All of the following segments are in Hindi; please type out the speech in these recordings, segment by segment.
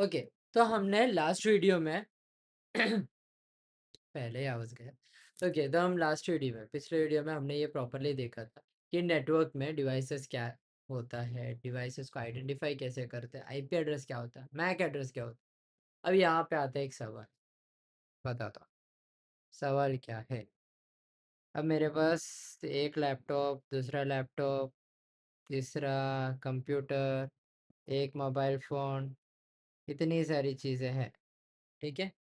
ओके, तो हमने लास्ट वीडियो में पहले ही आवाज़ गया। ओके, तो हम लास्ट वीडियो में पिछले वीडियो में हमने ये प्रॉपर्ली देखा था कि नेटवर्क में डिवाइसेस क्या होता है, डिवाइसेस को आइडेंटिफाई कैसे करते हैं, आईपी एड्रेस क्या होता है, मैक एड्रेस क्या होता है। अब यहाँ पे आता है एक सवाल, बताता हूँ सवाल क्या है। अब मेरे पास एक लैपटॉप, दूसरा लैपटॉप, तीसरा कंप्यूटर, एक मोबाइल फ़ोन, इतनी सारी चीज़ें हैं, ठीक है?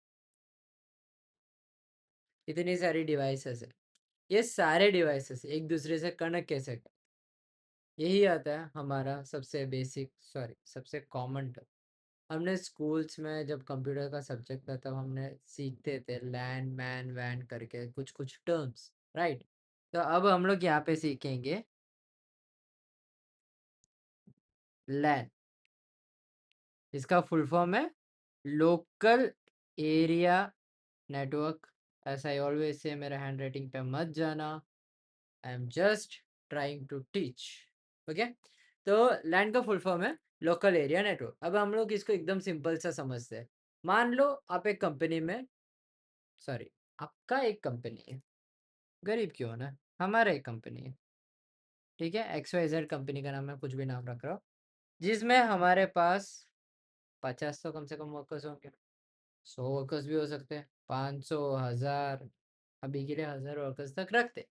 इतनी सारी डिवाइसेस है। ये सारे डिवाइसेस एक दूसरे से कनेक्ट कैसे करें? यही आता है हमारा सबसे बेसिक सॉरी सबसे कॉमन टर्म। हमने स्कूल्स में जब कंप्यूटर का सब्जेक्ट था तब हमने सीखते थे लैन मैन वैन करके कुछ कुछ टर्म्स, राइट? तो अब हम लोग यहाँ पे सीखेंगे लैन। इसका फुल फॉर्म है local area network. As I always से मेरा हैंड राइटिंग पे मत जाना, I am just trying to teach. Okay, तो लैंड का फुल फॉर्म है लोकल एरिया नेटवर्क। अब हम लोग इसको एकदम सिंपल सा समझते हैं। मान लो आप एक कंपनी में, सॉरी, आपका एक कंपनी है, गरीब क्यों ना, हमारा एक कंपनी है, ठीक है, एक्स वाई जेड कंपनी का नाम है, कुछ भी नाम रख रहा हूँ, जिसमें हमारे पास 50 तो कम से कम वर्कर्स होंगे, 100 वर्कर्स भी हो सकते हैं, 500 1000, अभी के लिए 1000 वर्कर्स तक रखते।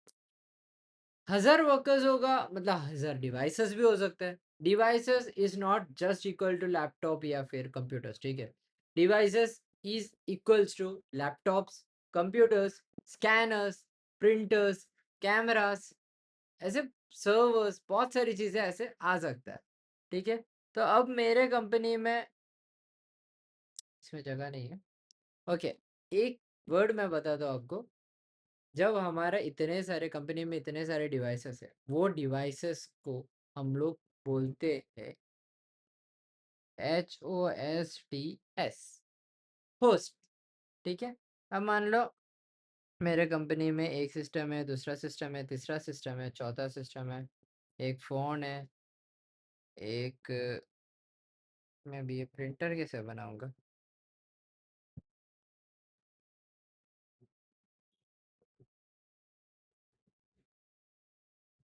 1000 वर्कर्स होगा मतलब 1000 डिवाइसेस भी हो सकते हैं। Devices is not just equal to laptop या फिर कंप्यूटर्स, ठीक है? Devices is equals to laptops, computers, scanners, printers, cameras, ऐसे सर्वर्स, बहुत सारी चीजें ऐसे आ सकता है, ठीक है? तो अब मेरे कंपनी में इसमें जगह नहीं है। ओके, एक वर्ड मैं बताता हूँ आपको। जब हमारा इतने सारे कंपनी में इतने सारे डिवाइसेस है, वो डिवाइसेस को हम लोग बोलते हैं HOSTS, होस्ट, ठीक है? अब मान लो मेरे कंपनी में एक सिस्टम है, दूसरा सिस्टम है, तीसरा सिस्टम है, चौथा सिस्टम है, एक फ़ोन है, एक मैं अभी ये प्रिंटर कैसे बनाऊंगा?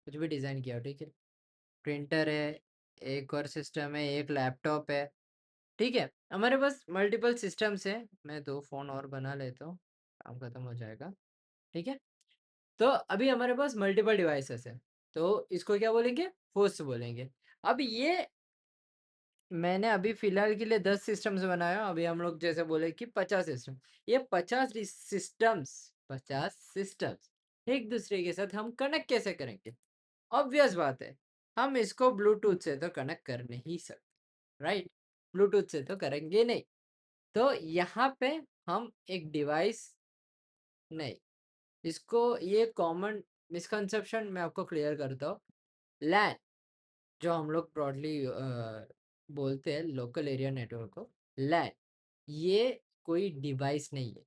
कुछ भी डिज़ाइन किया हो, ठीक है? प्रिंटर है, एक और सिस्टम है, एक लैपटॉप है, ठीक है? हमारे पास मल्टीपल सिस्टम्स हैं। मैं 2 फ़ोन और बना लेता हूँ, काम खत्म हो जाएगा, ठीक है? तो अभी हमारे पास मल्टीपल डिवाइसेस हैं, तो इसको क्या बोलेंगे? होस्ट बोलेंगे। अब ये मैंने अभी फ़िलहाल के लिए 10 सिस्टम्स बनाया, अभी हम लोग जैसे बोले कि 50 सिस्टम। ये 50 सिस्टम्स एक दूसरे के साथ हम कनेक्ट कैसे करेंगे? ऑब्वियस बात है, हम इसको ब्लूटूथ से तो कनेक्ट कर नहीं सकते, राइट? ब्लूटूथ से तो करेंगे नहीं। तो यहाँ पे हम एक डिवाइस नहीं, इसको ये कॉमन मिसकंसेप्शन मैं आपको क्लियर करता हूँ। लैन जो हम लोग ब्रॉडली बोलते हैं लोकल एरिया नेटवर्क को, लैन ये कोई डिवाइस नहीं है।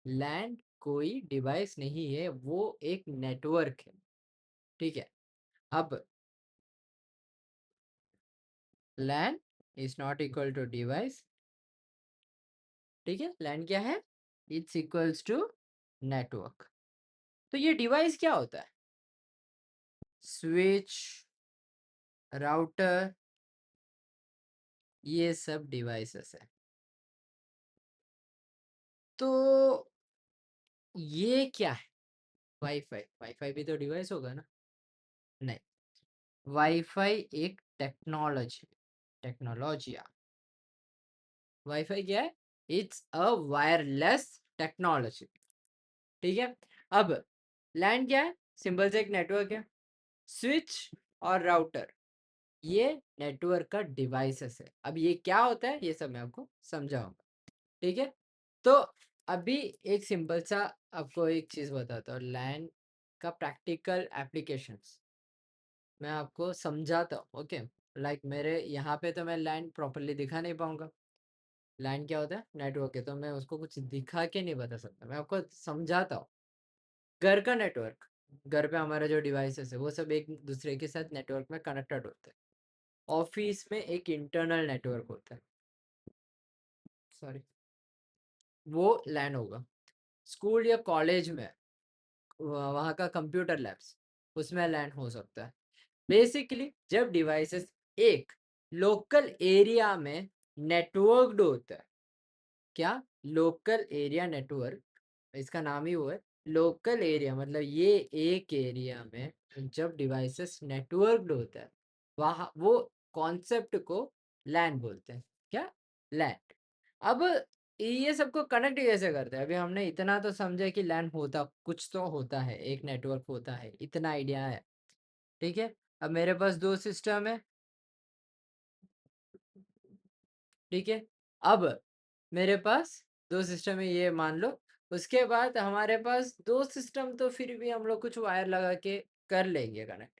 लैन कोई डिवाइस नहीं है, वो एक नेटवर्क है, ठीक है? अब LAN is not equal to device, ठीक है? लैन क्या है? It's equals to network. तो ये डिवाइस क्या होता है? स्विच, राउटर, ये सब डिवाइसेस है। तो ये क्या है? वाईफाई, वाईफाई भी तो डिवाइस होगा ना? नहीं, वाईफाई एक टेक्नोलॉजी, टेक्नोलॉजिया। वाईफाई क्या है? इट्स अ वायरलेस टेक्नोलॉजी, ठीक है? अब लैन क्या है? सिंपल से एक नेटवर्क है। स्विच और राउटर ये नेटवर्क का डिवाइसेस है। अब ये क्या होता है ये सब मैं आपको समझाऊंगा, ठीक है? तो अभी एक सिंपल सा आपको एक चीज़ बताता हूँ, लैन का प्रैक्टिकल एप्लीकेशंस मैं आपको समझाता हूँ, ओके? लाइक मेरे यहाँ पे तो मैं लैन प्रॉपर्ली दिखा नहीं पाऊंगा। लैन क्या होता है? नेटवर्क है, तो मैं उसको कुछ दिखा के नहीं बता सकता, मैं आपको समझाता हूँ। घर का नेटवर्क, घर पे हमारे जो डिवाइसेस है वो सब एक दूसरे के साथ नेटवर्क में कनेक्टेड होते हैं। ऑफिस में एक इंटरनल नेटवर्क होता है, सॉरी, वो लैन होगा। स्कूल या कॉलेज में वहाँ का कंप्यूटर लैब्स, उसमें लैन हो सकता है। बेसिकली जब डिवाइसेस एक लोकल एरिया में नेटवर्क्ड होता है, क्या लोकल एरिया नेटवर्क, इसका नाम ही वो है लोकल एरिया, मतलब ये एक एरिया में जब डिवाइसेस नेटवर्क्ड होता है, वहाँ वो कॉन्सेप्ट को लैन बोलते हैं। क्या? लैन। अब ये सबको कनेक्ट कैसे करते हैं? अभी हमने इतना तो समझा कि लैन होता कुछ तो होता है, एक नेटवर्क होता है, इतना आइडिया है। ठीक है, अब मेरे पास दो सिस्टम है। ठीक है, अब मेरे पास दो सिस्टम है, ये मान लो। उसके बाद हमारे पास दो सिस्टम तो फिर भी हम लोग कुछ वायर लगा के कर लेंगे कनेक्ट,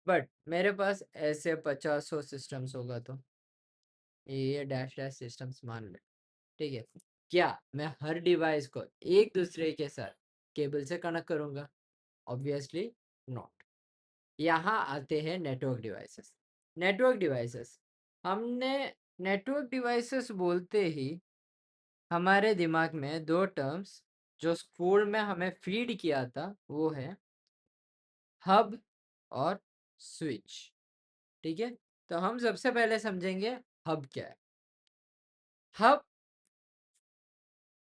बट मेरे पास ऐसे 50 सिस्टम्स होगा तो ये डैश डैश सिस्टम्स मान ले। ठीक है, क्या मैं हर डिवाइस को एक दूसरे के साथ केबल से कनेक्ट करूंगा? Obviously not. यहाँ आते हैं नेटवर्क डिवाइसेस। नेटवर्क डिवाइसेस, हमने नेटवर्क डिवाइसेस बोलते ही हमारे दिमाग में दो टर्म्स जो स्कूल में हमें फीड किया था वो है हब और स्विच। ठीक है, तो हम सबसे पहले समझेंगे हब क्या है। हब,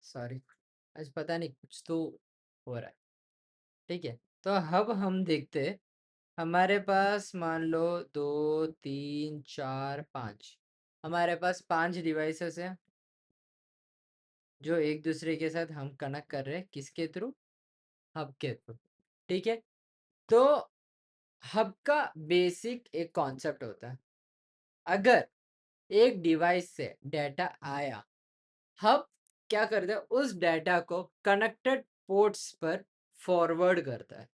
सॉरी, आज पता नहीं कुछ तो हो रहा है। ठीक है, तो हब हम देखते हैं, हमारे पास मान लो 2 3 4 5, हमारे पास 5 डिवाइसेस हैं जो एक दूसरे के साथ हम कनेक्ट कर रहे हैं, किसके थ्रू? हब के थ्रू। ठीक है, तो हब का बेसिक एक कॉन्सेप्ट होता है, अगर एक डिवाइस से डाटा आया, हब क्या करता है? उस डाटा को कनेक्टेड पोर्ट्स पर फॉरवर्ड करता है।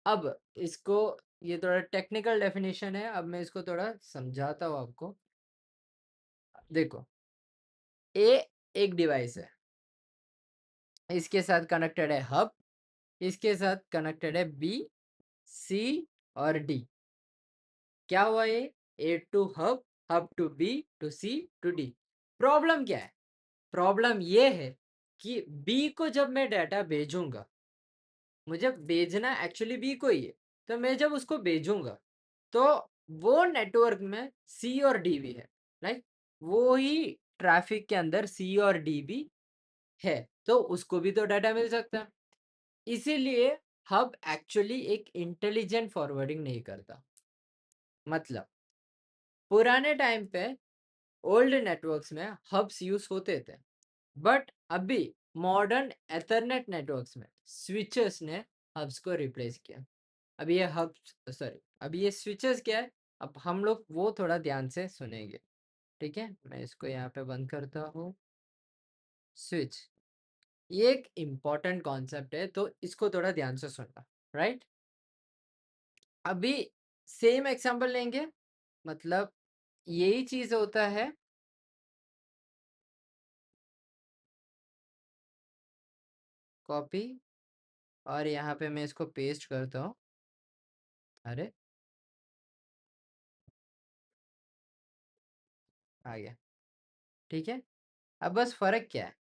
अब इसको, ये थोड़ा टेक्निकल डेफिनेशन है, अब मैं इसको थोड़ा समझाता हूँ आपको। देखो, ए एक डिवाइस है, इसके साथ कनेक्टेड है हब, इसके साथ कनेक्टेड है बी, सी और डी। क्या हुआ ये? A to hub, hub to B, to C, to D. Problem क्या है? प्रॉब्लम ये है कि बी को जब मैं डाटा भेजूंगा, मुझे भेजना एक्चुअली बी को ही है, तो मैं जब उसको भेजूंगा तो वो नेटवर्क में सी और डी भी है, राइट? वो ही ट्रैफिक के अंदर सी और डी भी है, तो उसको भी तो डाटा मिल सकता है। इसीलिए हब एक्चुअली एक इंटेलिजेंट फॉरवर्डिंग नहीं करता। मतलब पुराने टाइम पे ओल्ड नेटवर्क्स में हब्स यूज होते थे, बट अभी मॉडर्न एथरनेट नेटवर्क्स में स्विचेस ने हब्स को रिप्लेस किया। अब ये हब्स, सॉरी, अब ये स्विचेस क्या है, अब हम लोग वो थोड़ा ध्यान से सुनेंगे। ठीक है, मैं इसको यहाँ पे बंद करता हूँ। स्विच, ये एक इम्पॉर्टेंट कॉन्सेप्ट है, तो इसको थोड़ा ध्यान से सुनना, राइट? अभी सेम एग्जांपल लेंगे, मतलब यही चीज होता है। कॉपी, और यहाँ पे मैं इसको पेस्ट करता हूँ। अरे, आ गया। ठीक है, अब बस फर्क क्या है?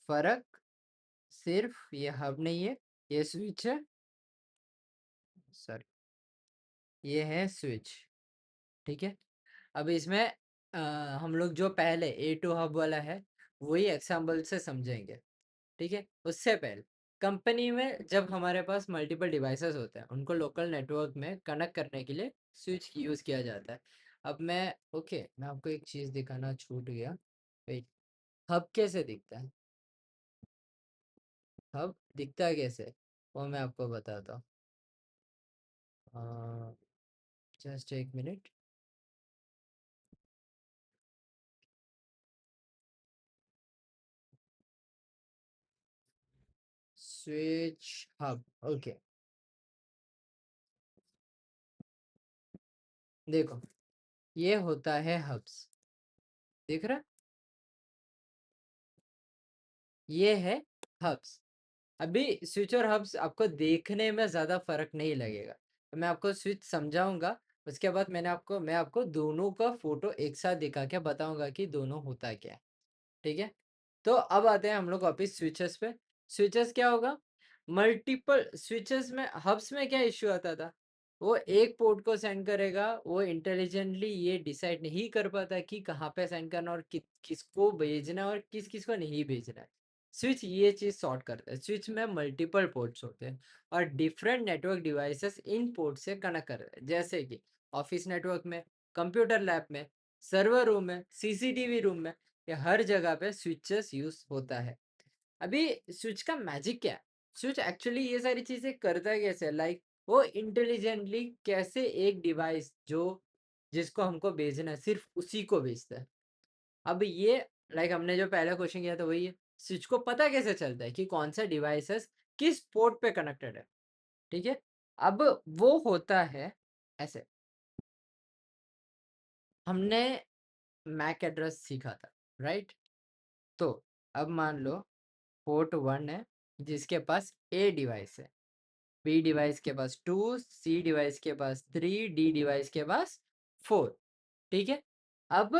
फर्क सिर्फ ये हब नहीं है, ये स्विच है। सॉरी, ये है स्विच। ठीक है, अब इसमें हम लोग जो पहले ए टू हब वाला है वही एग्जाम्पल से समझेंगे। ठीक है, उससे पहले कंपनी में जब हमारे पास मल्टीपल डिवाइसेस होते हैं, उनको लोकल नेटवर्क में कनेक्ट करने के लिए स्विच यूज़ किया जाता है। अब मैं आपको एक चीज़ दिखाना छूट गया। वेट, हब कैसे दिखता है? हब दिखता कैसे, वो मैं आपको बताता हूँ। जस्ट एक मिनट। स्विच हब, ओके, देखो, ये होता है हब्स, दिख रहा? ये है हब्स। अभी स्विच और हब्स आपको देखने में ज़्यादा फर्क नहीं लगेगा, तो मैं आपको स्विच समझाऊंगा, उसके बाद मैं आपको दोनों का फ़ोटो एक साथ दिखा के बताऊँगा कि दोनों होता क्या है, ठीक है? तो अब आते हैं हम लोग वापिस स्विचेस पे। स्विचेस क्या होगा? मल्टीपल स्विचेस में हब्स में क्या इश्यू आता था? वो एक पोर्ट को सेंड करेगा, वो इंटेलिजेंटली ये डिसाइड नहीं कर पाता कि कहाँ पे सेंड करना और किसको भेजना और किस-किस को नहीं भेजना है। स्विच ये चीज़ सॉर्ट करता है। स्विच में मल्टीपल पोर्ट्स होते हैं और different network devices in port से कनेक्ट करते हैं। जैसे कि ऑफिस नेटवर्क में, कंप्यूटर लैब में, सर्वर रूम में, सीसीटीवी रूम में, ये हर जगह पे स्विचेस यूज़ होता है। अभी स्विच का मैजिक क्या है? स्विच एक्चुअली ये सारी चीज़ें करता कैसे है? लाइक वो इंटेलिजेंटली कैसे एक डिवाइस जो जिसको हमको भेजना है, सिर्फ़ उसी को भेजता है। अब ये लाइक हमने जो पहला क्वेश्चन किया था वही है। स्विच को पता कैसे चलता है कि कौन सा डिवाइसेस किस पोर्ट पे कनेक्टेड है, ठीक है? अब वो होता है ऐसे, हमने मैक एड्रेस सीखा था, राइट? तो अब मान लो पोर्ट 1 है जिसके पास ए डिवाइस है, बी डिवाइस के पास 2, सी डिवाइस के पास 3, डी डिवाइस के पास 4, ठीक है? अब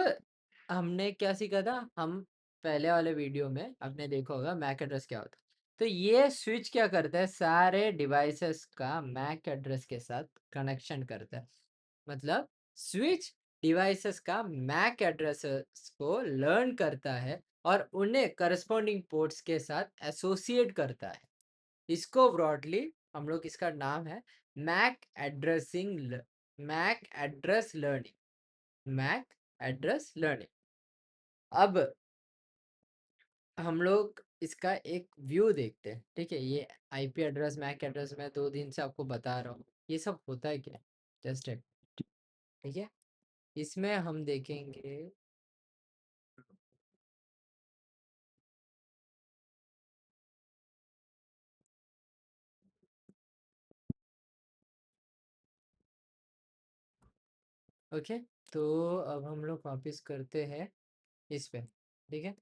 हमने क्या सीखा था? हम पहले वाले वीडियो में आपने देखा होगा मैक एड्रेस क्या होता है। तो ये स्विच क्या करता है, सारे डिवाइसेस का मैक एड्रेस के साथ कनेक्शन करता है। मतलब स्विच डिवाइसेस का मैक एड्रेसेस को लर्न करता है और उन्हें करस्पॉन्डिंग पोर्ट्स के साथ एसोसिएट करता है। इसको ब्रॉडली हम लोग इसका नाम है MAC addressing MAC address learning MAC address learning. अब हम लोग इसका एक व्यू देखते हैं, ठीक है? ये आईपी एड्रेस मैक एड्रेस मैं 2 दिन से आपको बता रहा हूँ, ये सब होता है क्या? जस्ट एक, ठीक है? इसमें हम देखेंगे। ओके, तो अब हम लोग वापस करते हैं इस पे, ठीक है?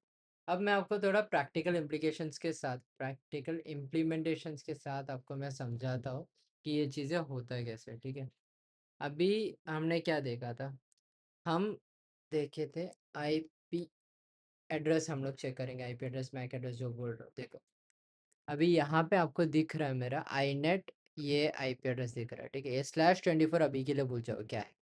अब मैं आपको थोड़ा प्रैक्टिकल इम्प्लीकेशंस के साथ, प्रैक्टिकल इम्प्लीमेंटेशंस के साथ आपको मैं समझाता हूँ कि ये चीज़ें होता है कैसे, ठीक है? अभी हमने क्या देखा था? हम देखे थे आईपी एड्रेस, हम लोग चेक करेंगे आईपी एड्रेस, मैक एड्रेस जो बोल रहे हो। देखो, अभी यहाँ पे आपको दिख रहा है मेरा आईनेट, ये आईपी एड्रेस दिख रहा है, ठीक है? ये /24 अभी के लिए भूल जाओ क्या है।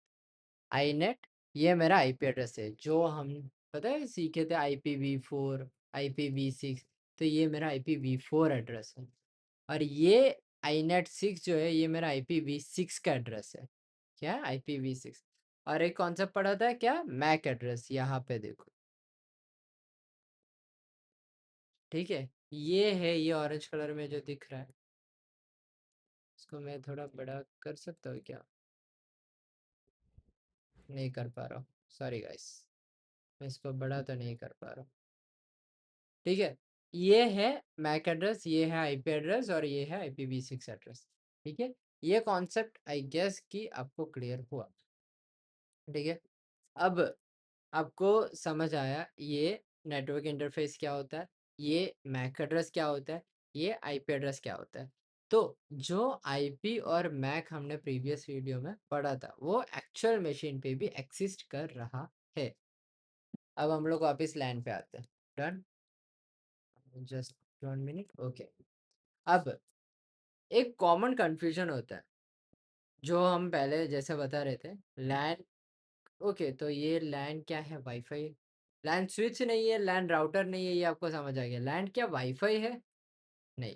आईनेट ये मेरा आईपी एड्रेस है जो हम पता है सीखे थे IPv4 IPv6, तो ये मेरा IPv4 एड्रेस है और ये inet 6 जो है ये मेरा IPv6 का एड्रेस है। क्या IPv6 और एक कॉन्सेप्ट पढ़ा था क्या, मैक एड्रेस, यहाँ पे देखो, ठीक है? ये है, ये ऑरेंज कलर में जो दिख रहा है, इसको मैं थोड़ा बड़ा कर सकता हूँ क्या? नहीं कर पा रहा हूँ, सॉरी गाइस, मैं इसको बड़ा तो नहीं कर पा रहा हूँ, ठीक है? ये है मैक एड्रेस, ये है आईपी एड्रेस और ये है IPv6 एड्रेस, ठीक है? ये कॉन्सेप्ट आई गेस कि आपको क्लियर हुआ, ठीक है? अब आपको समझ आया ये नेटवर्क इंटरफेस क्या होता है, ये मैक एड्रेस क्या होता है, ये आईपी एड्रेस क्या होता है। तो जो आईपी और मैक हमने प्रीवियस वीडियो में पढ़ा था वो एक्चुअल मशीन पे भी एक्सिस्ट कर रहा है। अब हम लोग वापस लैन पे आते हैं। Done, just 1 minute, okay. अब एक कॉमन कन्फ्यूजन होता है जो हम पहले जैसे बता रहे थे, लैन, ओके, तो ये लैन क्या है, वाईफाई। लैन स्विच नहीं है, लैन राउटर नहीं है, ये आपको समझ आ गया। लैन क्या वाईफाई है? नहीं,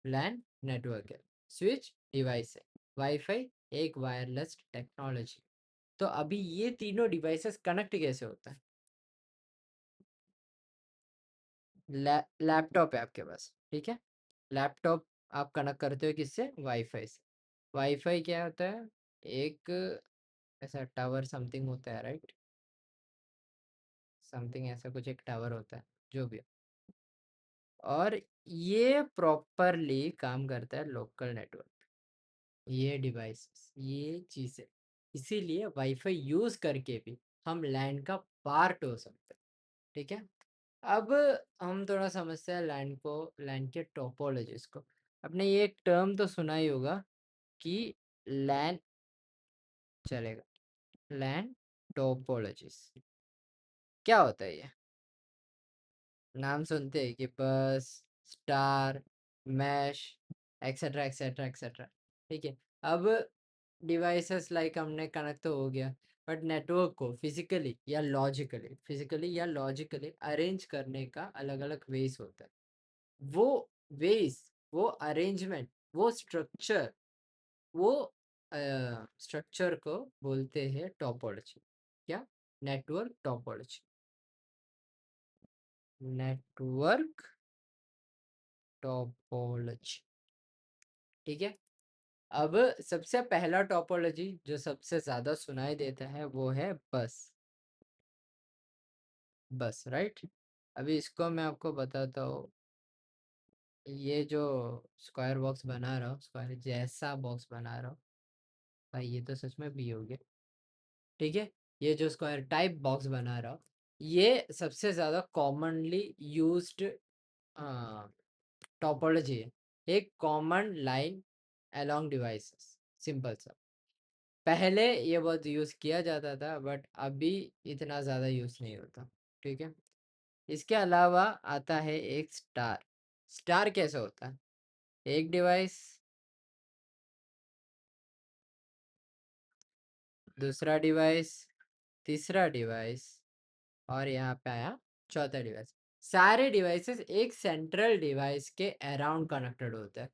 लैन नेटवर्क है, स्विच डिवाइस है, वाईफाई एक वायरलेस टेक्नोलॉजी। तो अभी ये तीनों डिवाइसेस कनेक्ट कैसे होता है? लैपटॉप है आपके पास, ठीक है? लैपटॉप आप कनेक्ट करते हो किससे, वाईफाई से। वाईफाई क्या होता है, एक ऐसा टावर समथिंग होता है, राइट? समथिंग ऐसा कुछ एक टावर होता है, जो भी हो। और ये प्रॉपरली काम करता है लोकल नेटवर्क, ये डिवाइसेस, ये चीज़ें, इसीलिए वाईफाई यूज़ करके भी हम लैन का पार्ट हो सकते हैं, ठीक है? अब हम थोड़ा समझते हैं लैन को, लैन के टोपोलॉजीज को। आपने ये एक टर्म तो सुना ही होगा कि लैन चलेगा। लैन टोपोलॉजीज क्या होता है ये? नाम सुनते हैं कि bus, star, mesh, etcetera etcetera etcetera. ठीक है। अब डिवाइसेस लाइक हमने कनेक्ट तो हो गया, बट नेटवर्क को फिजिकली या लॉजिकली अरेंज करने का अलग अलग वेज होता है। वो वेज, वो अरेंजमेंट, वो स्ट्रक्चर को बोलते हैं टोपोलॉजी। क्या? Network topology. Network topology. ठीक है। अब सबसे पहला टोपोलॉजी जो सबसे ज्यादा सुनाई देता है वो है बस। बस, राइट। अभी इसको मैं आपको बताता हूँ। ये जो स्क्वायर बॉक्स बना रहा हूँ, स्क्वायर जैसा बॉक्स बना रहा हूँ, भाई ये तो सच में भी हो गया। ठीक है। ये जो स्क्वायर टाइप बॉक्स बना रहा हूँ, ये सबसे ज्यादा कॉमनली यूज्ड टोपोलॉजी है। एक common line along devices, simple सा। पहले ये बहुत यूज किया जाता था, बट अभी इतना ज्यादा यूज नहीं होता। ठीक है। इसके अलावा आता है एक स्टार। स्टार कैसे होता है? एक डिवाइस, दूसरा डिवाइस, तीसरा डिवाइस, और यहाँ पे आया चौथा डिवाइस। सारे डिवाइसेस एक सेंट्रल डिवाइस के अराउंड कनेक्टेड होते हैं।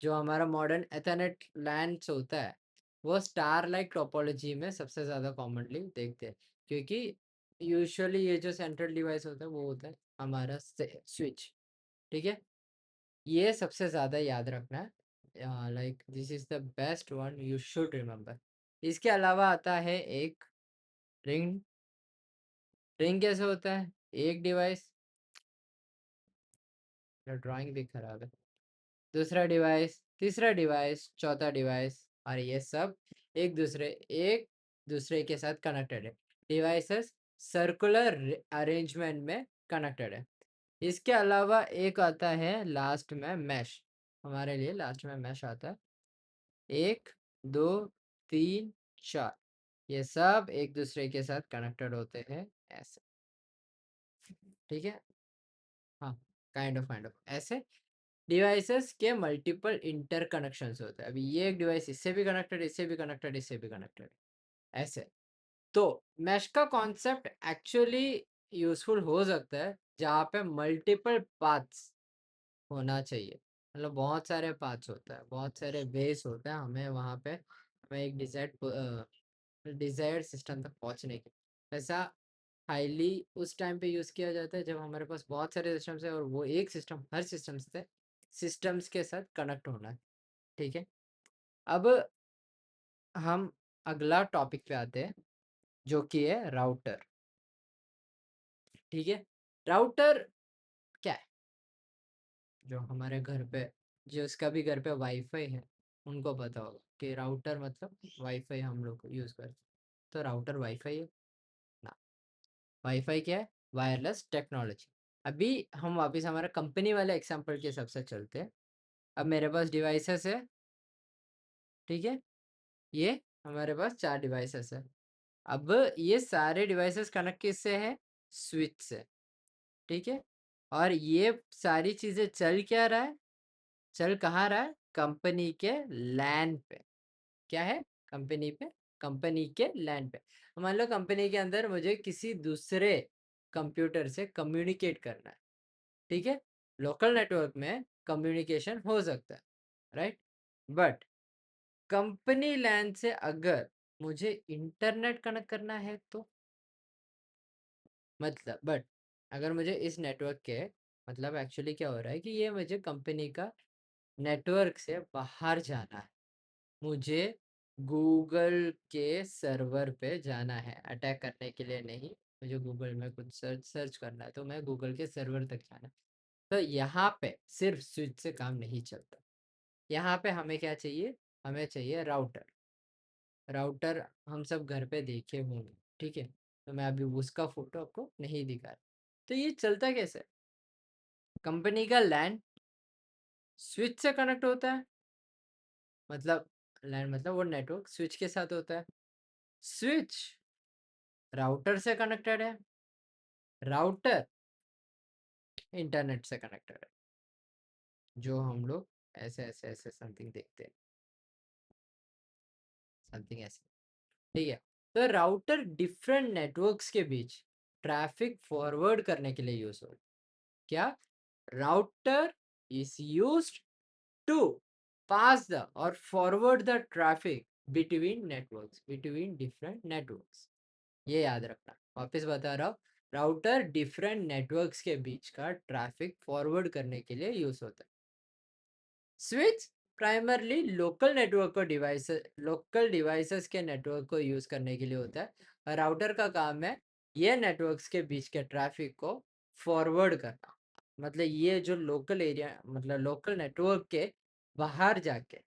जो हमारा मॉडर्न एथरनेट लैन्स होता है, वो स्टार लाइक टोपोलॉजी में सबसे ज़्यादा कॉमनली देखते हैं, क्योंकि यूजुअली ये जो सेंट्रल डिवाइस होता है वो होता है हमारा स्विच। ठीक है। ये सबसे ज़्यादा याद रखना है, like this is the best one you should remember. इसके अलावा आता है एक रिंग। रिंग कैसे होता है? एक डिवाइस, ड्राइंग भी खराब है, दूसरा डिवाइस, तीसरा डिवाइस, चौथा डिवाइस, और ये सब एक दूसरे के साथ कनेक्टेड है। डिवाइसेस सर्कुलर अरेंजमेंट में कनेक्टेड है। इसके अलावा एक आता है लास्ट में मैश। हमारे लिए लास्ट में मैश आता है। एक, दो, तीन, चार, ये सब एक दूसरे के साथ कनेक्टेड होते हैं ऐसे। ठीक है। हाँ, काइंड ऑफ ऐसे डिवाइसेस के मल्टीपल इंटरकनेक्शंस होते हैं। अभी ये एक डिवाइस इससे भी कनेक्टेड, इससे भी कनेक्टेड, इससे भी कनेक्टेड, ऐसे। तो मैश का कॉन्सेप्ट एक्चुअली यूजफुल हो सकता है जहाँ पे मल्टीपल पाथ्स होना चाहिए। मतलब बहुत सारे पाथ्स होता है, बहुत सारे वेज होते हैं, हमें वहाँ पे हमें एक डिजायर्ड सिस्टम तक पहुँचने की। ऐसा हाईली उस टाइम पे यूज़ किया जाता है जब हमारे पास बहुत सारे सिस्टम्स है और वो एक सिस्टम हर सिस्टम्स के साथ कनेक्ट होना है। ठीक है। अब हम अगला टॉपिक पे आते हैं, जो कि है राउटर। ठीक है। राउटर क्या है? जो हमारे घर पे, जिसका भी घर पे वाईफाई है, उनको पता होगा कि राउटर मतलब वाईफाई हम लोग यूज़ करते हैं। तो राउटर वाईफाई है ना? वाईफाई क्या है? Wireless technology. अभी हम वापस हमारा कंपनी वाले एग्जांपल के हिसाब से चलते हैं। अब मेरे पास डिवाइसेस है। ठीक है। ये हमारे पास 4 डिवाइसेस है। अब ये सारे डिवाइसेस कनेक्ट किससे है? स्विच से। ठीक है। और ये सारी चीजें चल क्या रहा है? चल कहाँ रहा है? कंपनी के लैन पे। क्या है? कंपनी पे, कंपनी के लैन पे। मान लो कंपनी के अंदर मुझे किसी दूसरे कंप्यूटर से कम्युनिकेट करना है। ठीक है। लोकल नेटवर्क में कम्युनिकेशन हो सकता है, राइट। बट कंपनी लैन से अगर मुझे इंटरनेट कनेक्ट करना है तो, मतलब बट अगर मुझे इस नेटवर्क के, मतलब एक्चुअली क्या हो रहा है कि ये मुझे कंपनी का नेटवर्क से बाहर जाना है। मुझे गूगल के सर्वर पे जाना है, अटैक करने के लिए नहीं। मुझे गूगल में कुछ सर्च सर्च करना है तो मैं गूगल के सर्वर तक जाना है। तो यहाँ पे सिर्फ स्विच से काम नहीं चलता। यहाँ पे हमें क्या चाहिए? हमें चाहिए राउटर। राउटर हम सब घर पे देखे होंगे। ठीक है। तो मैं अभी उसका फोटो आपको नहीं दिखा रहा। तो ये चलता कैसे? कंपनी का लैन स्विच से कनेक्ट होता है, मतलब लैन मतलब वो नेटवर्क स्विच के साथ होता है। स्विच राउटर से कनेक्टेड है, राउटर इंटरनेट से कनेक्टेड है, जो हम लोग ऐसे ऐसे ऐसे समथिंग देखते हैं, समथिंग ऐसे, ठीक है। तो राउटर डिफरेंट नेटवर्क्स के बीच ट्रैफिक फॉरवर्ड करने के लिए यूज हो, क्या, router is used to pass the और forward the traffic between different networks. ये याद रखना, वापस बता रहा हूँ, राउटर डिफरेंट नेटवर्क्स के बीच का ट्रैफिक फॉरवर्ड करने के लिए यूज होता है। स्विच प्राइमरली लोकल डिवाइसेस के नेटवर्क को यूज करने के लिए होता है, और राउटर का काम है ये नेटवर्क्स के बीच के ट्रैफिक को फॉरवर्ड करना। मतलब ये जो लोकल एरिया, मतलब लोकल नेटवर्क के बाहर जाके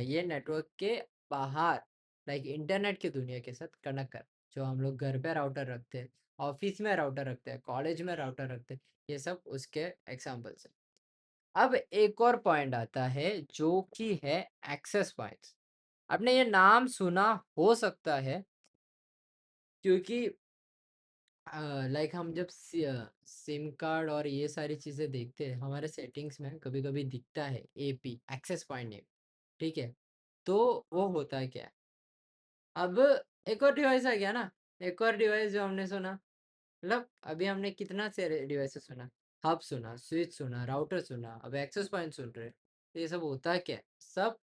ये नेटवर्क के बाहर लाइक इंटरनेट की दुनिया के साथ कनेक्ट कर, जो हम लोग घर पे राउटर रखते हैं, ऑफिस में राउटर रखते हैं, कॉलेज में राउटर रखते हैं, ये सब उसके एग्जाम्पल्स है। अब एक और पॉइंट आता है जो कि है एक्सेस पॉइंट्स। आपने ये नाम सुना हो सकता है, क्योंकि लाइक हम जब सिम कार्ड और ये सारी चीज़ें देखते हैं, हमारे सेटिंग्स में कभी कभी दिखता है एपी एक्सेस पॉइंट नेम, ठीक है। तो वो होता है क्या, अब एक और डिवाइस आ गया ना, एक और डिवाइस जो हमने सुना, मतलब अभी हमने कितना से डिवाइसेस सुना, हब सुना, स्विच सुना, राउटर सुना, अब एक्सेस पॉइंट सुन रहे, तो ये सब होता है क्या, सब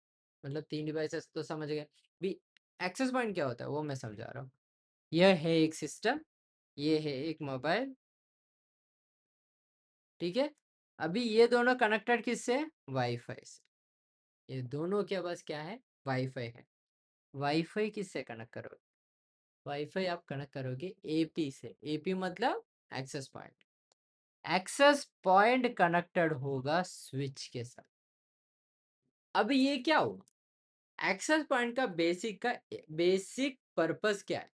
मतलब 3 डिवाइसेस तो समझ गए भी। एक्सेस पॉइंट क्या होता है वो मैं समझा रहा हूँ। यह है एक सिस्टम, ये है एक मोबाइल, ठीक है। अभी ये दोनों कनेक्टेड किससे, वाईफाई से, ये दोनों के पास क्या है, वाईफाई है। वाईफाई किससे कनेक्ट करोगे, वाईफाई आप कनेक्ट करोगे एपी से, एपी मतलब access point, access point connected होगा स्विच के साथ। अब ये क्या होगा, एक्सेस पॉइंट का बेसिक पर्पस क्या है,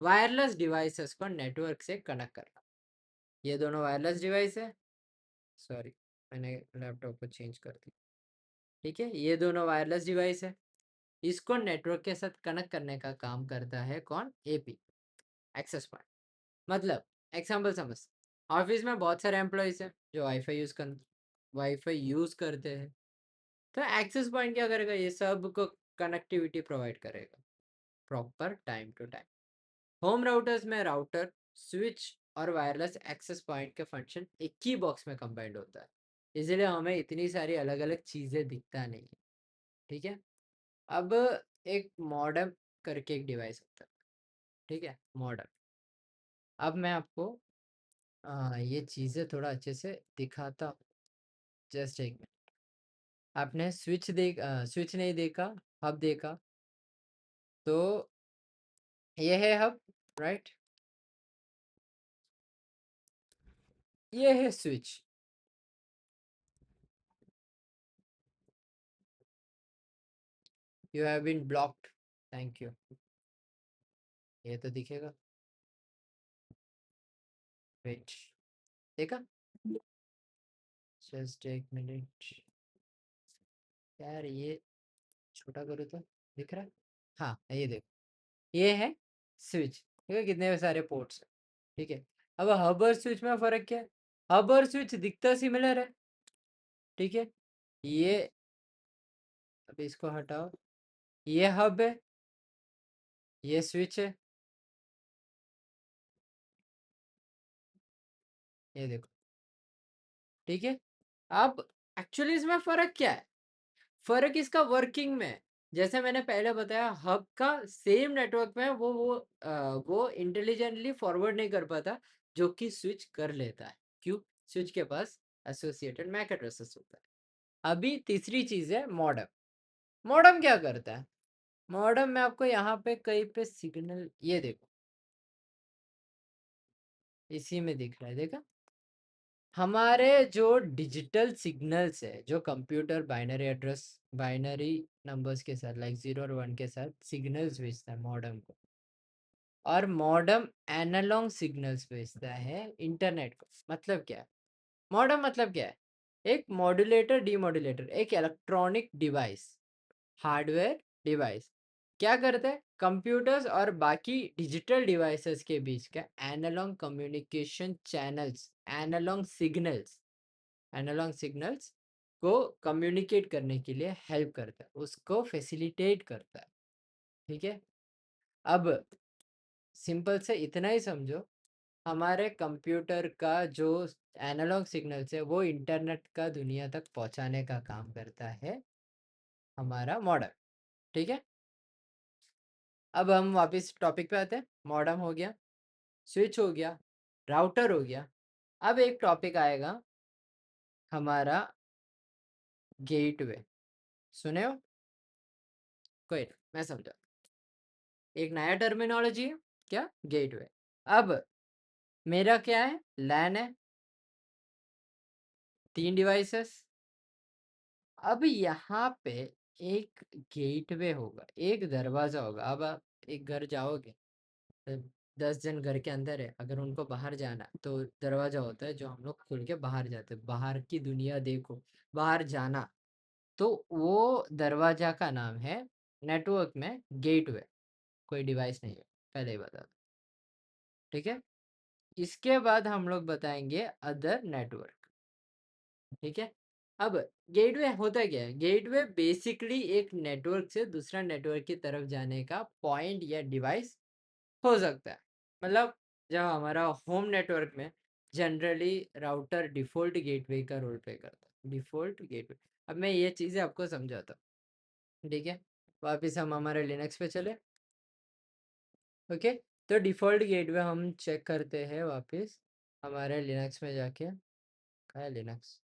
वायरलेस डिवाइसेस को नेटवर्क से कनेक्ट करना। ये दोनों वायरलेस डिवाइस है, सॉरी मैंने लैपटॉप को चेंज कर दिया, ठीक है, ये दोनों वायरलेस डिवाइस है, इसको नेटवर्क के साथ कनेक्ट करने का काम करता है कौन, एपी, एक्सेस पॉइंट। मतलब एग्जांपल समझ, ऑफिस में बहुत सारे एम्प्लॉयज हैं जो वाईफाई यूज करते हैं, तो एक्सेस पॉइंट क्या करेगा, ये सब को कनेक्टिविटी प्रोवाइड करेगा proper time to time. Home routers में राउटर, स्विच और वायरलेस एक्सेस पॉइंट के फंक्शन एक ही बॉक्स में कंबाइंड होता है, इसलिए हमें इतनी सारी अलग अलग चीज़ें दिखता नहीं है, ठीक है। अब एक मॉडेम करके एक डिवाइस होता है, ठीक है, मॉडेम। अब मैं आपको ये चीज़ें थोड़ा अच्छे से दिखाता हूँ, जस्ट एक मिनट। आपने स्विच नहीं देखा, हब देखा, तो ये है हब, राइट, ये है switch. You have been blocked, thank you, ये तो दिखेगा, वेट, देखा, जस्ट एक मिनट, यार ये छोटा करो तो दिख रहा है, हाँ ये देखो, ये है स्विच, ठीक है, कितने सारे पोर्ट्स है, ठीक है। अब हब और स्विच में फर्क क्या है, हब और स्विच दिखता सिमिलर है, ठीक है। ये अब इसको हटाओ, ये हब है, ये स्विच है, ये देखो, ठीक है। अब एक्चुअली इसमें फर्क क्या है, फर्क इसका वर्किंग में है। जैसे मैंने पहले बताया, हब का सेम नेटवर्क में वो इंटेलिजेंटली फॉरवर्ड नहीं कर पाता, जो कि स्विच कर लेता है, क्यों, स्विच के पास एसोसिएटेड मैक एड्रेसेस होता है। अभी तीसरी चीज है मॉडेम। मॉडेम क्या करता है, मॉडेम में आपको यहाँ पे कहीं पे सिग्नल, ये देखो, इसी में दिख रहा है, देखा, हमारे जो डिजिटल सिग्नल्स है, जो कंप्यूटर बाइनरी नंबर्स के साथ लाइक 0 और 1 के साथ सिग्नल्स भेजता है मॉडेम को, और मॉडेम एनालॉग सिग्नल्स भेजता है इंटरनेट को। मतलब क्या है, मॉडेम मतलब क्या है, एक मॉड्यूलेटर डीमॉड्यूलेटर, एक इलेक्ट्रॉनिक डिवाइस, हार्डवेयर डिवाइस, क्या करता है? कंप्यूटर्स और बाकी डिजिटल डिवाइसेस के बीच का analog communication channels, analog signals को कम्युनिकेट करने के लिए हेल्प करता है, उसको फैसिलिटेट करता है। ठीक है? अब सिंपल से इतना ही समझो, हमारे कंप्यूटर का जो एनालॉग सिग्नल्स है वो इंटरनेट का दुनिया तक पहुंचाने का काम करता है हमारा मॉडेम। ठीक है? अब हम वापस टॉपिक पे आते हैं। मॉडेम हो गया, स्विच हो गया, राउटर हो गया। अब एक टॉपिक आएगा हमारा गेटवे। सुने हो? कोई नहीं, मैं समझा। एक नया टर्मिनोलॉजी है, क्या? गेटवे। अब मेरा क्या है? लैन है, 3 डिवाइसेस। अब यहाँ पे एक गेटवे होगा, एक दरवाज़ा होगा। अब आप एक घर जाओगे, 10 जन घर के अंदर है, अगर उनको बाहर जाना है, तो दरवाज़ा होता है जो हम लोग खोल के बाहर जाते हैं, बाहर की दुनिया देखो, बाहर जाना। तो वो दरवाज़ा का नाम है नेटवर्क में गेटवे, कोई डिवाइस नहीं है, पहले ही बता दूँ। ठीक है? इसके बाद हम लोग बताएँगे अदर नेटवर्क। ठीक है? अब गेटवे होता क्या है? गेटवे बेसिकली एक नेटवर्क से दूसरा नेटवर्क की तरफ जाने का पॉइंट या डिवाइस हो सकता है। मतलब जब हमारा होम नेटवर्क में जनरली राउटर डिफ़ॉल्ट गेटवे का रोल प्ले करता है। Default gateway. अब मैं ये चीज़ें आपको समझाता हूँ। ठीक है? वापस हम हमारे लिनक्स पे चले। ओके? तो डिफ़ॉल्ट गेटवे हम चेक करते हैं वापस हमारे लिनक्स में जाके। कहाँ है लिनक्स?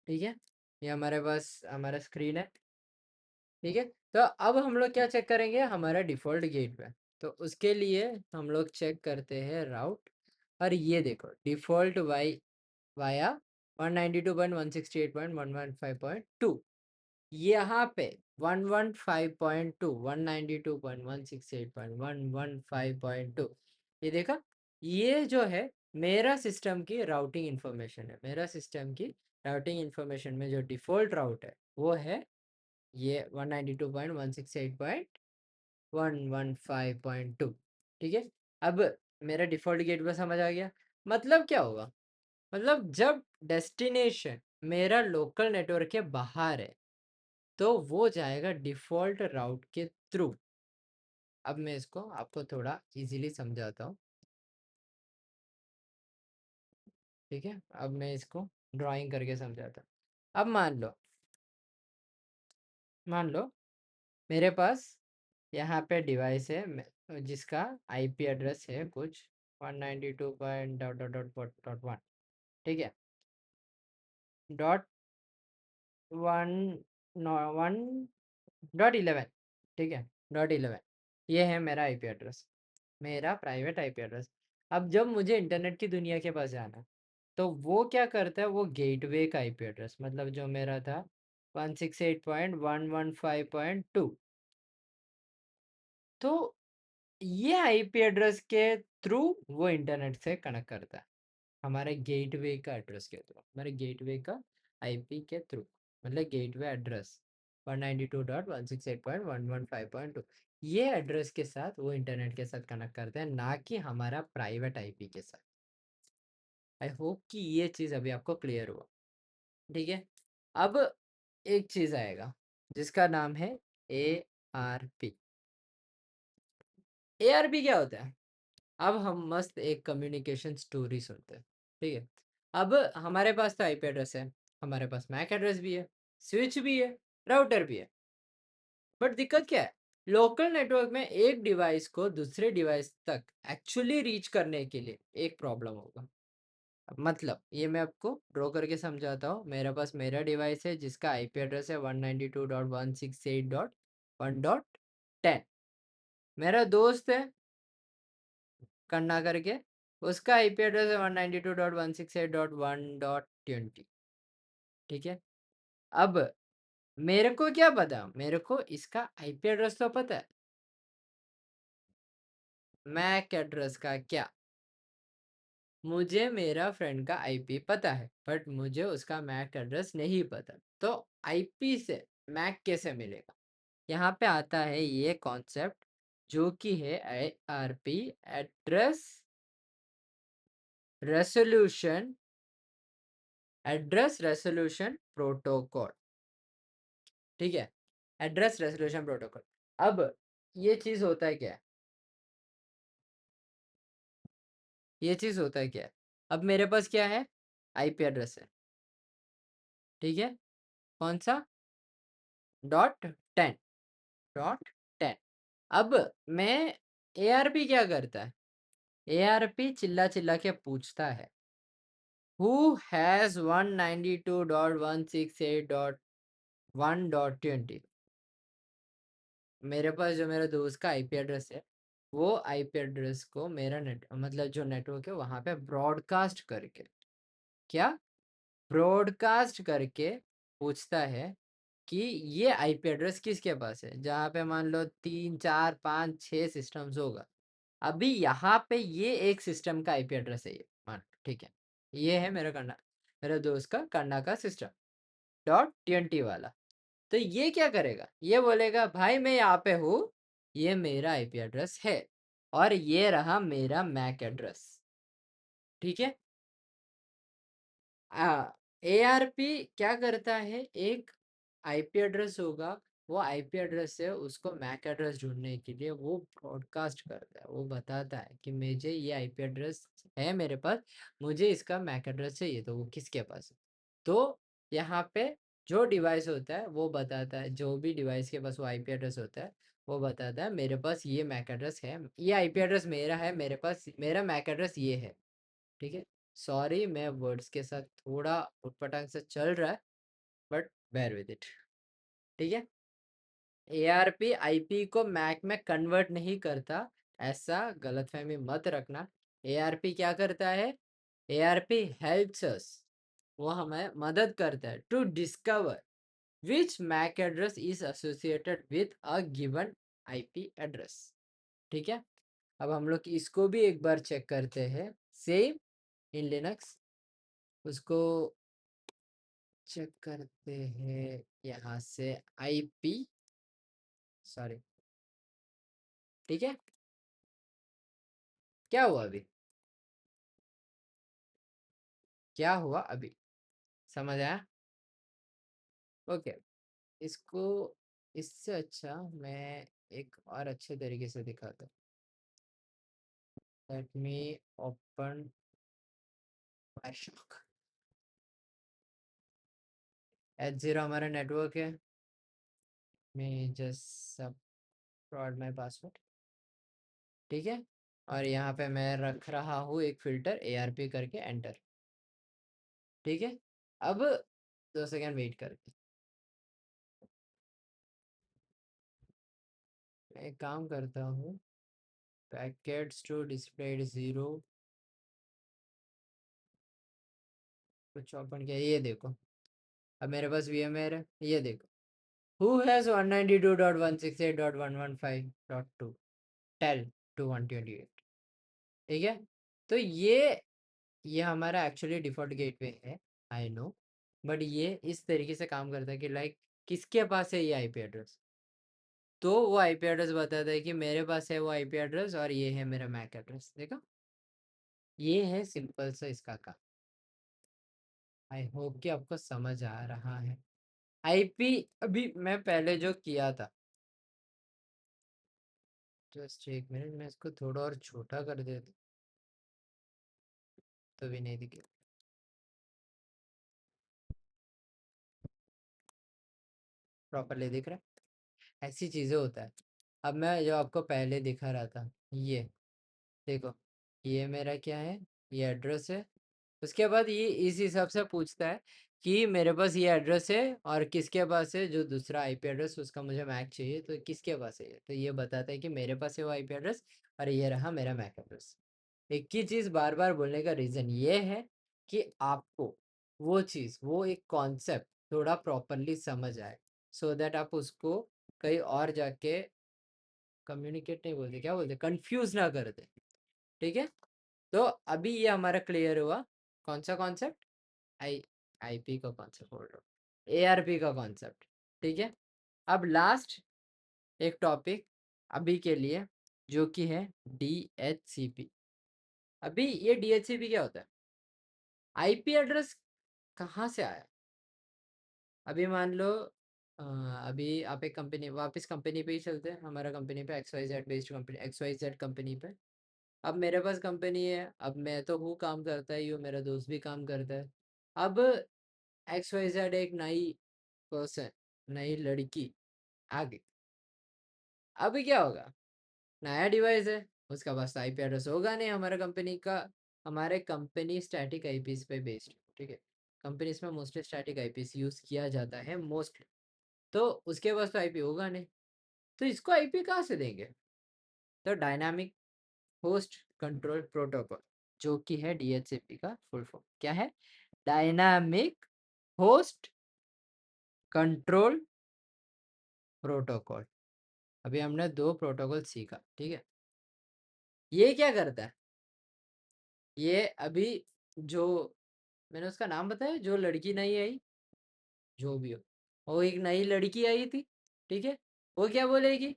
ठीक है? ये हमारे पास हमारा स्क्रीन है। ठीक है? तो अब हम लोग क्या चेक करेंगे? हमारा डिफ़ॉल्ट गेटवे। तो उसके लिए हम लोग चेक करते हैं राउट। और ये देखो डिफ़ॉल्ट वाया 192.168.115.2। यहाँ पे 115.2, 192.168.115.2, ये देखा? ये जो है मेरा सिस्टम की राउटिंग इन्फॉर्मेशन है। मेरा सिस्टम की राउटिंग इन्फॉर्मेशन में जो डिफ़ॉल्ट राउट है वो है ये 192.168.115.2। ठीक है? अब मेरा डिफ़ॉल्ट गेटवे समझ आ गया। मतलब क्या होगा? मतलब जब डेस्टिनेशन मेरा लोकल नेटवर्क के बाहर है, तो वो जाएगा डिफ़ॉल्ट राउट के थ्रू। अब मैं इसको आपको थोड़ा ईज़िली समझाता हूँ। ठीक है? अब मैं इसको ड्राइंग करके समझाता हूँ। अब मान लो मेरे पास यहाँ पे डिवाइस है जिसका आईपी एड्रेस है कुछ 192 point dot dot dot dot one. ठीक है? Dot one 1.11। ठीक है? डॉट 11 ये है मेरा आईपी एड्रेस, मेरा प्राइवेट आईपी एड्रेस। अब जब मुझे इंटरनेट की दुनिया के पास जाना है, तो वो क्या करता है? वो गेटवे का आईपी एड्रेस, मतलब जो मेरा था 168.115.2। तो ये आईपी एड्रेस के थ्रू वो इंटरनेट से कनेक्ट करता है, हमारे गेटवे का एड्रेस के थ्रू, हमारे गेटवे का आईपी के थ्रू, मतलब गेटवे एड्रेस 192.168.115.2। ये एड्रेस के साथ वो इंटरनेट के साथ कनेक्ट करते हैं, ना कि हमारा प्राइवेट आईपी के साथ। आई होप कि ये चीज़ अभी आपको क्लियर हुआ। ठीक है? अब एक चीज़ आएगा जिसका नाम है A R P. A R P क्या होता है? अब हम मस्त एक कम्युनिकेशन स्टोरी सुनते हैं। ठीक है? अब हमारे पास तो आईपी एड्रेस है, हमारे पास मैक एड्रेस भी है, स्विच भी है, राउटर भी है। बट दिक्कत क्या है? लोकल नेटवर्क में एक डिवाइस को दूसरे डिवाइस तक एक्चुअली रीच करने के लिए एक प्रॉब्लम होगा। मतलब ये मैं आपको ड्रॉ करके समझाता हूँ। मेरे पास मेरा डिवाइस है जिसका आईपी एड्रेस है 192.168.1.10। मेरा दोस्त है कन्ना करके, उसका आईपी एड्रेस है 192.168.1.20। ठीक है? अब मेरे को क्या पता? मेरे को इसका आईपी एड्रेस तो पता है, मैक एड्रेस का क्या? मुझे मेरा फ्रेंड का आईपी पता है बट मुझे उसका मैक एड्रेस नहीं पता, तो आईपी से मैक कैसे मिलेगा? यहाँ पे आता है ये कॉन्सेप्ट जो कि है आईआरपी, एड्रेस रेसोल्यूशन प्रोटोकॉल। ठीक है, एड्रेस रेसोल्यूशन प्रोटोकॉल। अब ये चीज होता है क्या है? ये चीज होता है क्या है? अब मेरे पास क्या है? आईपी एड्रेस है, ठीक है, कौन सा? .10, .10। अब मैं एआरपी क्या करता है? एआरपी चिल्ला चिल्ला के पूछता है हु हैज 192.168.1.20। मेरे पास जो मेरे दोस्त का आईपी एड्रेस है, वो आईपी एड्रेस को मेरा नेट मतलब जो नेटवर्क है वहां पे ब्रॉडकास्ट करके, क्या ब्रॉडकास्ट करके पूछता है कि ये आईपी एड्रेस किसके पास है, जहाँ पे मान लो 3 4 5 6 सिस्टम्स होगा। अभी यहाँ पे ये एक सिस्टम का आईपी एड्रेस है, ये मान लो, ठीक है, ये है मेरे दोस्त का कंडा का सिस्टम .20 वाला। तो ये क्या करेगा? ये बोलेगा भाई मैं यहाँ पे हूँ, ये मेरा आईपी एड्रेस है और ये रहा मेरा मैक एड्रेस, ठीक है। एआरपी क्या करता है? एक आईपी एड्रेस होगा, वो आईपी एड्रेस से उसको मैक एड्रेस ढूंढने के लिए वो ब्रॉडकास्ट करता है, वो बताता है कि मुझे ये आईपी एड्रेस है मेरे पास, मुझे इसका मैक एड्रेस चाहिए, तो वो किसके पास है? तो यहाँ पे जो डिवाइस होता है वो बताता है, जो भी डिवाइस के पास वो आईपी एड्रेस होता है वो बताता है मेरे पास ये मैक एड्रेस है, ये आईपी एड्रेस मेरा है, मेरे पास मेरा मैक एड्रेस ये है, ठीक है। सॉरी मैं वर्ड्स के साथ थोड़ा उटपटांग से चल रहा है, बट बेयर विद इट, ठीक है। एआरपी आईपी को मैक में कन्वर्ट नहीं करता, ऐसा गलतफहमी मत रखना। एआरपी क्या करता है? एआरपी हेल्प्स अस, वो हमें मदद करता है to discover which MAC address is associated with a given IP address, ठीक है। अब हम लोग इसको भी एक बार चेक करते हैं, सेम इन लिनक्स, उसको चेक करते हैं यहाँ से आईपी, सॉरी, ठीक है। क्या हुआ अभी? क्या हुआ अभी? समझ आया? ओके, इसको इससे अच्छा मैं एक और अच्छे तरीके से दिखाता हूँ। Let me open my shock. H0 हमारा नेटवर्क है, मैं जस्ट फ्रॉड माय पासवर्ड, ठीक है। और यहाँ पे मैं रख रहा हूँ एक फिल्टर ARP करके, एंटर, ठीक है। अब 2 सेकंड वेट करके मैं एक काम करता हूँ, पैकेट्स टू डिस्प्लेड 0 कुछ ओपन किया, ये देखो। अब मेरे पास VMware है, ये देखो, who has 192.168.115.2 टेल टू 128, ठीक है। तो ये हमारा एक्चुअली डिफॉल्ट गेटवे है, आई नो, बट ये इस तरीके से काम करता है कि लाइक किसके पास है ये आईपी एड्रेस, तो वो आईपी एड्रेस बताता है कि मेरे पास है वो आईपी एड्रेस और ये है मेरा मैक एड्रेस, देखो। ये है सिंपल सा इसका काम। आई होप कि आपको समझ आ रहा है। आईपी अभी मैं पहले जो किया था, जस्ट एक मिनट, मैं इसको थोड़ा और छोटा कर देता तो भी नहीं दिखे, प्रॉपरली दिख रहा है, ऐसी चीज़ें होता है। अब मैं जो आपको पहले दिखा रहा था, ये देखो, ये मेरा क्या है, ये एड्रेस है। उसके बाद ये इस हिसाब से पूछता है कि मेरे पास ये एड्रेस है और किसके पास है जो दूसरा आईपी एड्रेस, उसका मुझे मैक चाहिए, तो किसके पास है ये, तो ये बताता है कि मेरे पास है वो आईपी एड्रेस और ये रहा मेरा मैक एड्रेस। एक ही चीज़ बार बार बोलने का रीज़न ये है कि आपको वो चीज़, वो एक कॉन्सेप्ट थोड़ा प्रॉपरली समझ आए, सो दैट आप उसको कहीं और जाके कम्युनिकेट नहीं बोलते, क्या बोलते, कंफ्यूज ना कर दे। ठीक है, तो अभी ये हमारा क्लियर हुआ कौन सा कॉन्सेप्ट, आई आईपी का कॉन्सेप्ट बोल रहा हूँ, एआरपी का कॉन्सेप्ट। ठीक है, अब लास्ट एक टॉपिक अभी के लिए जो कि है डीएचसीपी। अभी ये डीएचसीपी क्या होता है, आईपी एड्रेस कहाँ से आया। अभी मान लो अभी आप एक कंपनी, वापस कंपनी पे ही चलते हैं, हमारा कंपनी पे XYZ based company, XYZ company पे। अब मेरे पास कंपनी है, अब मैं तो हूँ काम करता ही हूँ, मेरा दोस्त भी काम करता है। अब XYZ एक नई पर्सन, नई लड़की आ गई। अभी क्या होगा, नया डिवाइस है, उसका पास आईपी एड्रेस होगा नहीं हमारा कंपनी का। हमारे कंपनी स्टैटिक आईपीस पे बेस्ड, ठीक है, कंपनीज में मोस्टली स्टैटिक आईपीस यूज किया जाता है मोस्टली, तो उसके पास तो आईपी होगा नहीं, तो इसको आईपी कहाँ से देंगे। तो डायनामिक होस्ट कंट्रोल प्रोटोकॉल, जो कि है डीएचसीपी का फुल फॉर्म, क्या है, डायनामिक होस्ट कंट्रोल प्रोटोकॉल। अभी हमने 2 प्रोटोकॉल सीखा, ठीक है। ये क्या करता है, ये अभी जो मैंने उसका नाम बताया, जो लड़की नहीं आई, जो भी हो, वो एक नई लड़की आई थी, ठीक है, वो क्या बोलेगी,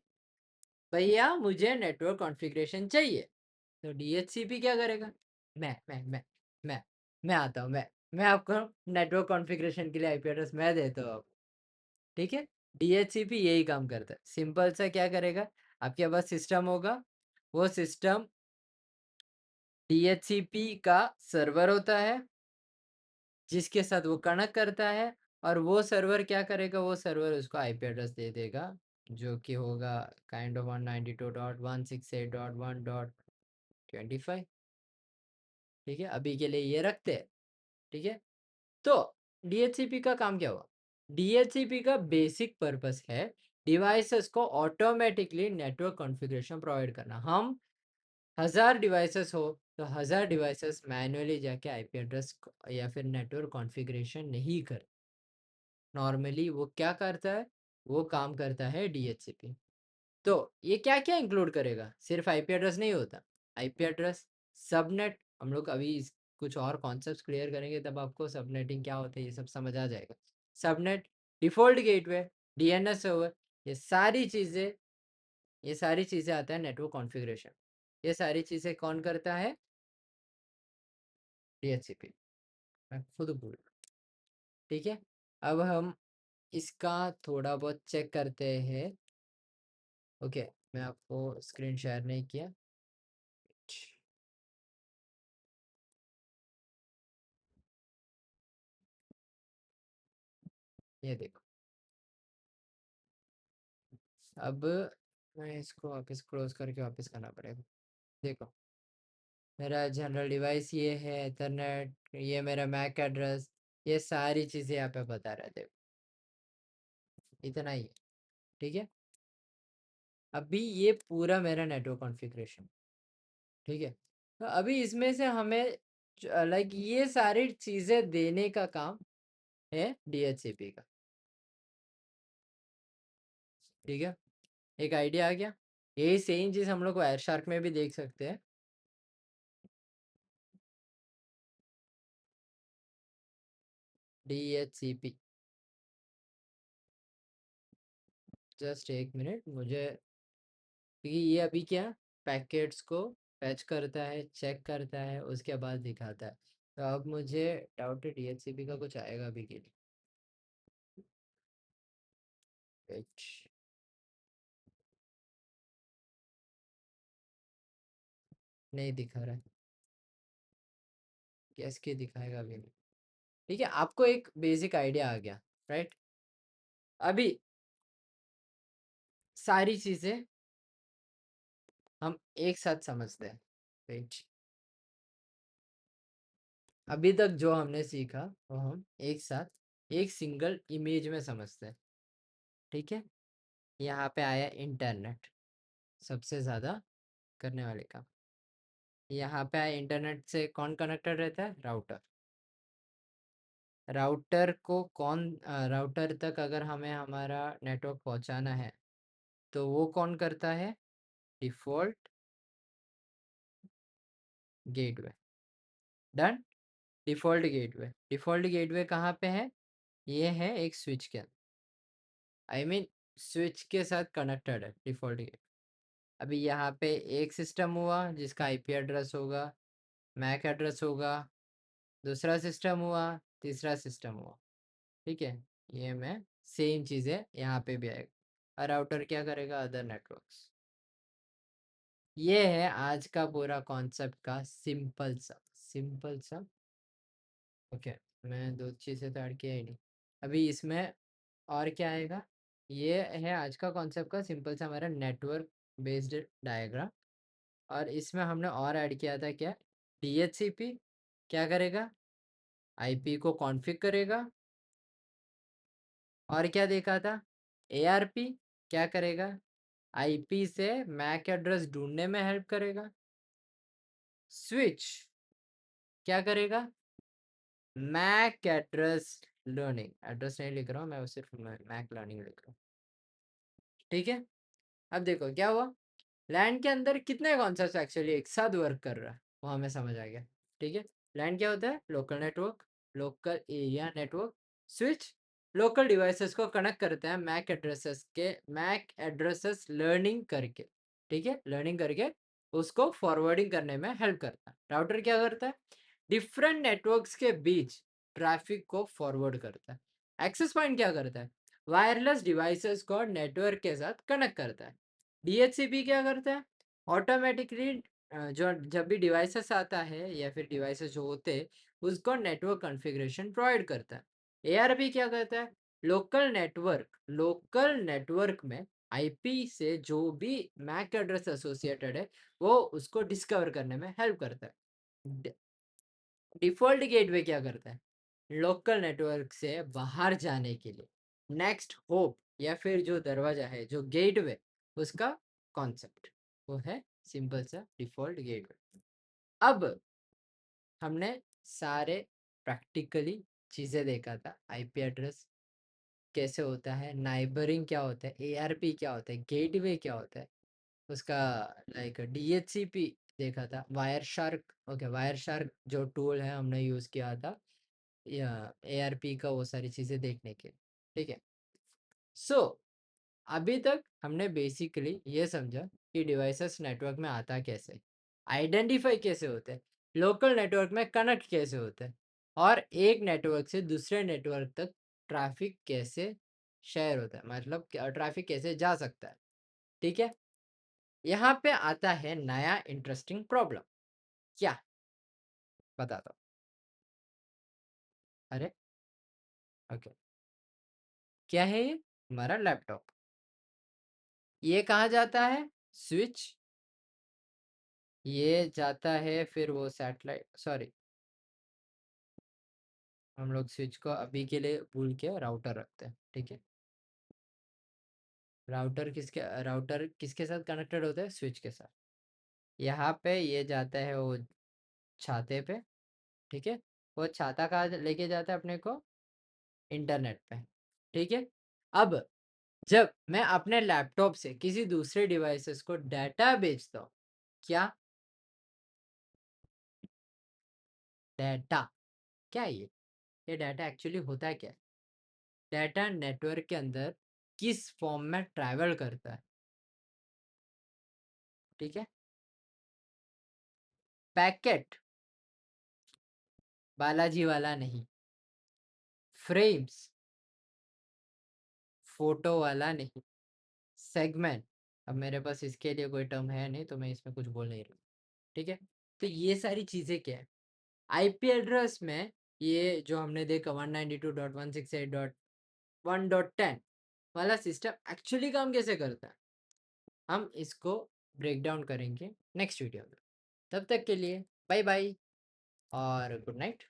भैया मुझे नेटवर्क कॉन्फ़िगरेशन चाहिए। तो डीएचसीपी क्या करेगा, मैं मैं आता हूँ, मैं आपको नेटवर्क कॉन्फ़िगरेशन के लिए आईपी एड्रेस मैं देता हूँ। ठीक है, डीएचसीपी यही काम करता है। सिंपल सा क्या करेगा, आपके पास सिस्टम होगा, वो सिस्टम डीएचसीपी का सर्वर होता है, जिसके साथ वो कनेक्ट करता है, और वो सर्वर क्या करेगा, वो सर्वर उसको आईपी एड्रेस दे देगा, जो कि होगा काइंड ऑफ 192.168.1.25। ठीक है, अभी के लिए ये रखते हैं। ठीक है, तो डीएचसीपी का काम क्या हुआ, डीएचसीपी का बेसिक पर्पस है डिवाइसेस को ऑटोमेटिकली नेटवर्क कॉन्फ़िगरेशन प्रोवाइड करना। हम 1000 डिवाइसेस हो तो 1000 डिवाइसेस मैन्युअली जाके आईपी एड्रेस या फिर नेटवर्क कॉन्फ़िगरेशन नहीं कर, नॉर्मली वो क्या करता है, वो काम करता है डीएचसीपी। तो ये क्या क्या इंक्लूड करेगा, सिर्फ आईपी एड्रेस नहीं होता, आईपी एड्रेस, सबनेट, हम लोग अभी कुछ और कॉन्सेप्ट्स क्लियर करेंगे, तब आपको सबनेटिंग क्या होता है ये सब समझ आ जाएगा। Subnet, default gateway, DNS server, ये सारी चीज़ें, ये सारी चीज़ें आता है नेटवर्क कॉन्फ़िगरेशन। ये सारी चीज़ें कौन करता है, डीएचसीपी, मैं खुद भूल, ठीक है। अब हम इसका थोड़ा बहुत चेक करते हैं। ओके, मैं आपको स्क्रीन शेयर नहीं किया, ये देखो। अब मैं इसको वापस क्लोज करके वापस करना पड़ेगा। देखो, मेरा जनरल डिवाइस ये है, इथरनेट, ये मेरा मैक एड्रेस, ये सारी चीज़ें यहाँ पे बता रहे थे, इतना ही है। ठीक है, अभी ये पूरा मेरा नेटवर्क कॉन्फ़िगरेशन, ठीक है। तो अभी इसमें से हमें लाइक ये सारी चीज़ें देने का काम है डीएचसीपी का। ठीक है, एक आइडिया आ गया। यही सेम चीज़ हम लोग वायर शार्क में भी देख सकते हैं। डीएचसीपी, जस्ट एक मिनट मुझे, क्योंकि ये अभी क्या पैकेट्स को फैच करता है, चेक करता है, उसके बाद दिखाता है। तो अब मुझे डाउट है डीएचसीपी का कुछ आएगा अभी के लिए। Fetch, नहीं दिखा रहा है, कैस के दिखाएगा अभी नहीं। ठीक है, आपको एक बेसिक आइडिया आ गया, राइट। अभी सारी चीज़ें हम एक साथ समझते हैं, राइट। अभी तक जो हमने सीखा वो हम एक साथ एक सिंगल इमेज में समझते हैं। ठीक है, यहाँ पे आया इंटरनेट, सबसे ज़्यादा करने वाले काम। यहाँ पे आया इंटरनेट से कौन कनेक्टेड रहता है, राउटर। राउटर को कौन राउटर तक अगर हमें हमारा नेटवर्क पहुँचाना है, तो वो कौन करता है, default gateway, done. Default gateway कहाँ पे है? ये है एक स्विच के अंदर, आई मीन स्विच के साथ कनेक्टेड है डिफ़ॉल्ट गेट। अभी यहाँ पे एक सिस्टम हुआ जिसका आईपी एड्रेस होगा, मैक एड्रेस होगा, दूसरा सिस्टम हुआ, तीसरा सिस्टम हुआ, ठीक है? ये मैं सेम चीज़ें यहाँ पे भी आएगा। और राउटर क्या करेगा? Other networks. ये है आज का पूरा कॉन्सेप्ट का सिंपल सा। ओके, मैं दो चीज़ें तो ऐड किया ही नहीं। अभी इसमें और क्या आएगा? ये है आज का कॉन्सेप्ट का सिंपल सा हमारा नेटवर्क बेस्ड डायग्राम। और इसमें हमने और ऐड किया था क्या? डीएचसीपी क्या करेगा? आईपी को कॉन्फ़िग करेगा। और क्या देखा था? एआरपी क्या करेगा? आईपी से मैक एड्रेस ढूंढने में हेल्प करेगा। स्विच क्या करेगा? मैक एड्रेस लर्निंग, एड्रेस नहीं लिख रहा हूँ मैं, सिर्फ मैक लर्निंग लिख रहा हूँ, ठीक है? अब देखो क्या हुआ, लैन के अंदर कितने कॉन्सेप्ट्स एक्चुअली एक साथ वर्क कर रहा है वो हमें समझ आ गया, ठीक है? लैन क्या होता है? Local network, local area network. Switch local devices को कनेक्ट करते हैं मैक एड्रेसेस लर्निंग करके, ठीक है? लर्निंग करके उसको फॉरवर्डिंग करने में हेल्प करता है। राउटर क्या करता है? डिफरेंट नेटवर्क्स के बीच ट्रैफिक को फॉरवर्ड करता है। एक्सेस पॉइंट क्या करता है? वायरलेस डिवाइसेस को नेटवर्क के साथ कनेक्ट करता है। डीएचसीपी क्या करता है? ऑटोमेटिकली जो जब भी डिवाइसेस आता है या फिर डिवाइसेस जो होते हैं उसको नेटवर्क कॉन्फ़िगरेशन प्रोवाइड करता है। एआरपी क्या करता है? लोकल नेटवर्क में आईपी से जो भी मैक एड्रेस एसोसिएटेड है वो उसको डिस्कवर करने में हेल्प करता है। डिफ़ॉल्ट गेटवे क्या करता है? लोकल नेटवर्क से बाहर जाने के लिए नेक्स्ट होप या फिर जो दरवाजा है, जो गेटवे, उसका कॉन्सेप्ट वो है सिंपल सा डिफ़ॉल्ट गेटवे। अब हमने सारे प्रैक्टिकली चीज़ें देखा था, आईपी एड्रेस कैसे होता है, नाइबरिंग क्या होता है, एआरपी क्या होता है, गेटवे क्या होता है, उसका लाइक डीएचसीपी देखा था, wire shark. Okay, wire shark जो टूल है हमने यूज़ किया था या एआरपी का वो सारी चीज़ें देखने के, ठीक है? सो अभी तक हमने बेसिकली ये समझा कि डिवाइसेस नेटवर्क में आता कैसे, आइडेंटिफाई कैसे होते हैं, लोकल नेटवर्क में कनेक्ट कैसे होते हैं, और एक नेटवर्क से दूसरे नेटवर्क तक ट्रैफिक कैसे शेयर होता है, मतलब ट्रैफिक कैसे जा सकता है, ठीक है? यहाँ पे आता है नया इंटरेस्टिंग प्रॉब्लम। क्या? बताता हूँ। अरे ओके, क्या है ये? हमारा लैपटॉप। ये कहाँ जाता है? स्विच। ये जाता है फिर वो सैटेलाइट, सॉरी, हम लोग स्विच को अभी के लिए भूल के राउटर रखते हैं, ठीक है? राउटर किसके साथ कनेक्टेड होता है? स्विच के साथ। यहाँ पे ये जाता है वो छाते पे, ठीक है? वो छाता कहाँ लेके जाता है अपने को? इंटरनेट पे, ठीक है? अब जब मैं अपने लैपटॉप से किसी दूसरे डिवाइसेस को डाटा भेजता हूँ, क्या? डाटा क्या है ये डाटा एक्चुअली होता है क्या? डाटा नेटवर्क के अंदर किस फॉर्म में ट्रैवल करता है, ठीक है? पैकेट बालाजी वाला नहीं, फ्रेम्स फोटो वाला नहीं, सेगमेंट। अब मेरे पास इसके लिए कोई टर्म है नहीं तो मैं इसमें कुछ बोल नहीं रहा, ठीक है? तो ये सारी चीज़ें क्या है? आईपी एड्रेस में ये जो हमने देखा 192.168.1.10 वाला सिस्टम एक्चुअली काम कैसे करता है, हम इसको ब्रेक डाउन करेंगे नेक्स्ट वीडियो में। तब तक के लिए बाय बाय और गुड नाइट।